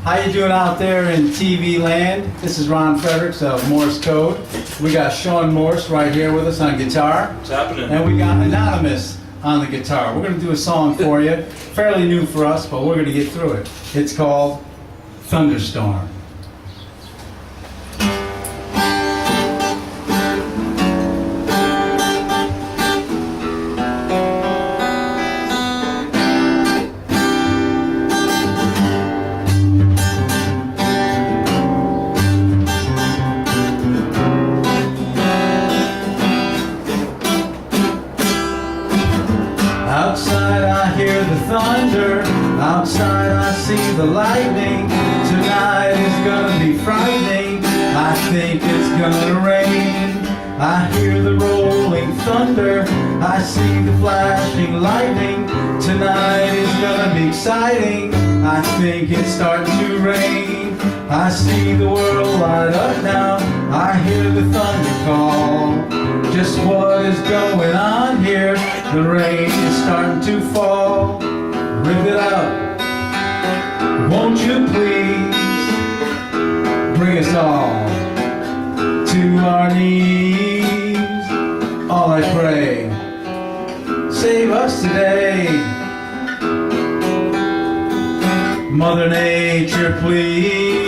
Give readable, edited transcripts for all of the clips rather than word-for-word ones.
How you doing out there in TV land? This is Ron Fredericks of Morse Code. We got Sean Morse right here with us on guitar. What's happening? And we got Anonymous on the guitar. We're going to do a song for you. Fairly new for us, but we're going to get through it. It's called Thunderstorm. Outside I hear the thunder, outside I see the lightning. Tonight is gonna be frightening, I think it's gonna rain. I hear the rolling thunder, I see the flashing lightning. Tonight is gonna be exciting, I think it's starting to rain. I see the world light up now, I hear the thunder call. Just what is going on here? The rain is starting to fall. Rip it up, won't you please? Bring us all to our knees. All I pray, save us today. Mother Nature, please.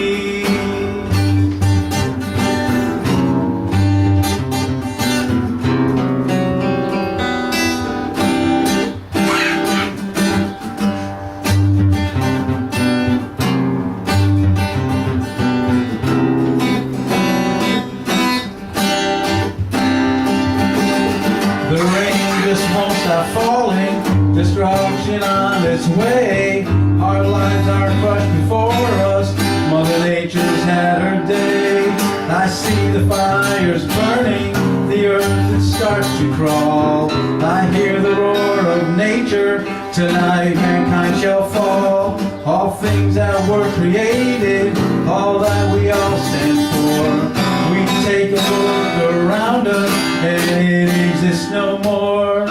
The rain just won't stop falling, destruction on its way. Our lives are crushed before us, Mother Nature's had her day. I see the fires burning, the earth it starts to crawl. I hear the roar of nature, tonight mankind shall fall. All things that were created, all that we all stand for. We take a look around us, and it exists no more.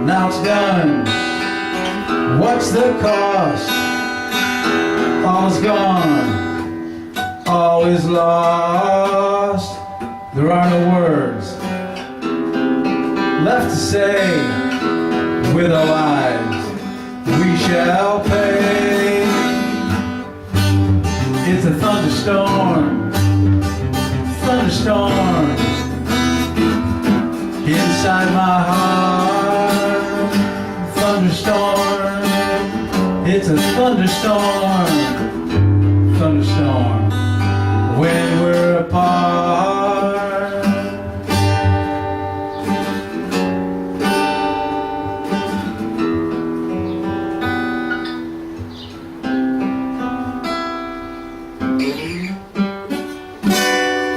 Now it's done, what's the cost? All is gone, all is lost. There are no words left to say. With our lives we shall pay. It's a thunderstorm, thunderstorm inside my heart. Thunderstorm, it's a thunderstorm, thunderstorm when we're apart.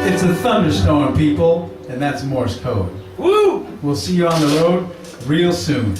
It's a thunderstorm, people, and that's Morse Code. Woo! We'll see you on the road real soon.